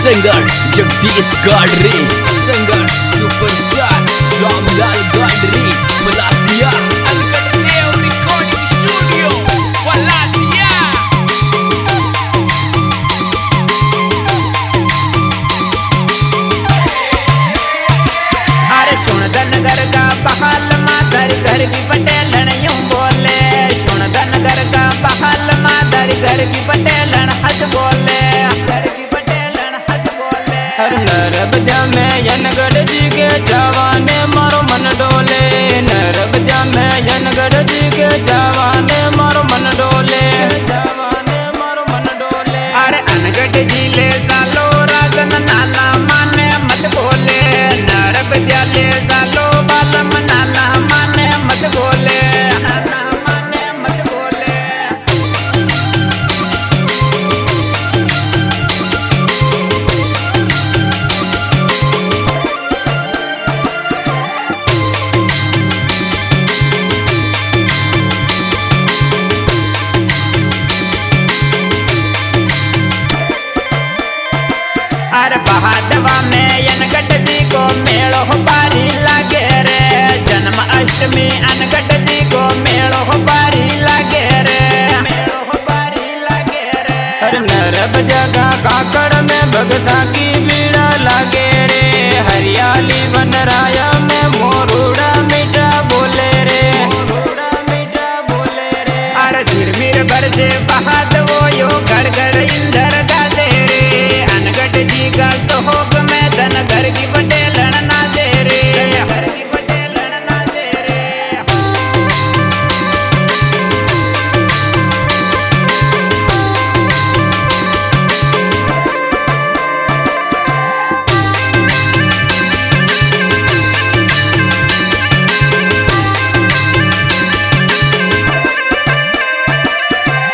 Singer Jagdish Gadre, singer superstar Ramlal Gadre, Palasia uncut Dev recording studio Palasia. अरे सुन धनगर का बहाल माधर घर की पटेलन यूं बोले, सुन धनगर का बहाल माधर घर की पटेलन हंस बोले, घर की पटेलन हंस बोले। हर नरबजा में यनगढ़ जी के जवाने मारो मन डोले, नरबजा में यनगढ़ जी के जवाने मारो मन डोले, जवाने मारो मन डोले। अरे अनगढ़ जिले सालो राजन नाना माने मत बोले, नरबजा ले सालो बालम नाना माने मत बोले, नाना माने मत बोले। अरे बहादवा में यनगढ़ जी को मेड़ो बारी लागे रे, जन्म अष्टमी अनगढ़ जी को मेड़ो बारी लागे रे, मेड़ो बारी लागे रे। अरे नरबजा का काकड़ में भगता की बीड़ा लागे रे, हरियाली बनराया में मोरूड़ा मीठा बोले रे, मोरूड़ा मीठा बोले रे। अरे झिरमिर बरसे बहाद वो यो घर घर इंदर गादे रे, अनगढ़ जी का सोहग में धनगर की पटेलन ना दे रे, घर की पटेलन ना दे रे।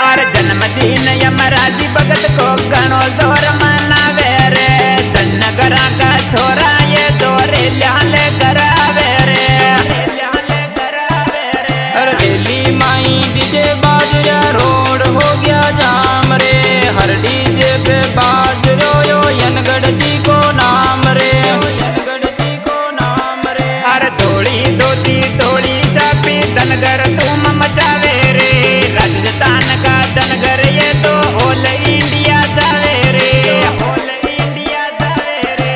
अरे जन्मदिन यमराजी भगत को गणो जोर मनावे रे, धनगरा का छोरा ये दोरे ल्याले करावे रे, ल्याले करावे रे। अरे दिल्ली माई डीजे बाजया रोड हो गया जाम रे, हर डीजे पे बाज रोयो यनगढ़ जी को नाम रे, यनगढ़ जी को नाम रे। अरे थोड़ी धोती थोड़ी छापी धनगर तुम मचावे रे, राजस्थान का धनगर ये तो ऑल इंडिया जावे रे, ऑल इंडिया जावे रे।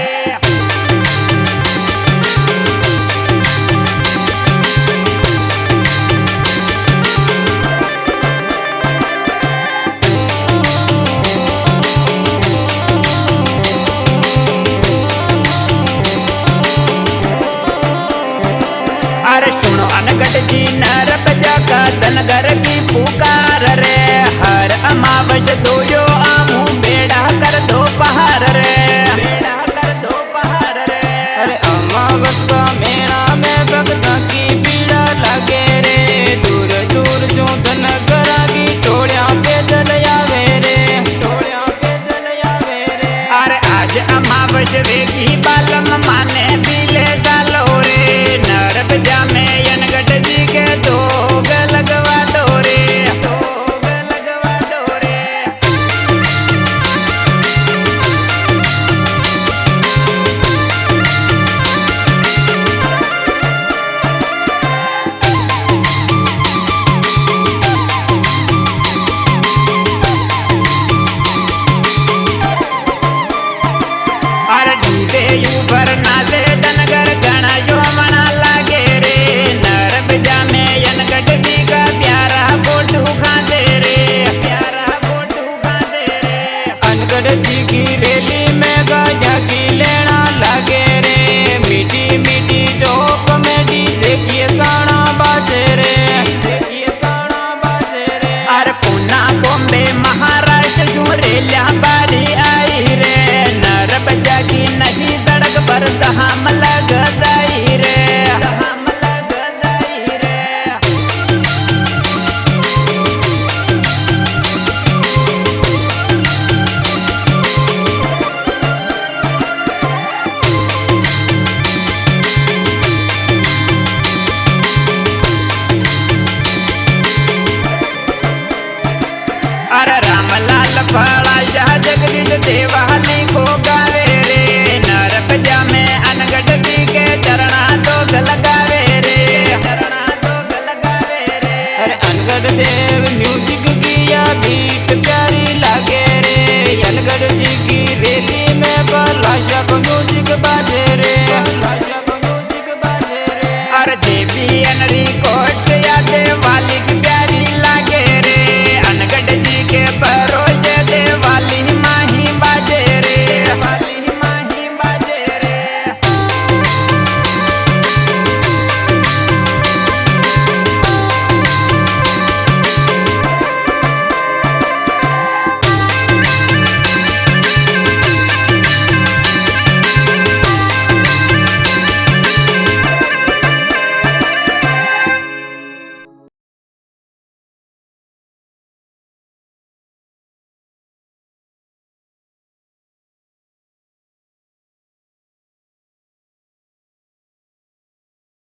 अरे सुनो अनगढ़ जी नरबजा का धनगर की पुकार रे, हर अमावस दोयो आमू बेड़ा कर दो पहाड़ रे, बेड़ा कर दो पहाड़ रे। अरे अमावस का मेला में भगता की बीड़ा लगे रे, दूर दूर जो धनगरा की टोलियां पे दलयावे रे, टोलियां पे दलयावे रे। अरे आज अमावस वेगी बालम माने बिले डालो रे, नरबजा में यनगढ़ जी के दोग लगवा दो रे, दोग लगवा दो रे। अरे डीजे ऊपर नाचे धनगर गणा यो मना लागे रे, नरबजा में यनगढ़ जी का प्यारा फोटो खाते रे, प्यारा फोटो खाते रे। अनगढ़ जी की रैली में गाजा की लेना लागे रे, मीठी मीठी चौक में डीजे की गाना बाजे रे, देखिए गाना बाजे रे। अरे पूना बॉम्बे महाराष्ट्र जो रेलिया बारी आई रे, नरबजा की नहीं सड़क पर दहाम लग जाई रे, दहाम लग जाई रे। अरे रामलाल फड़ा जगदीश देवाली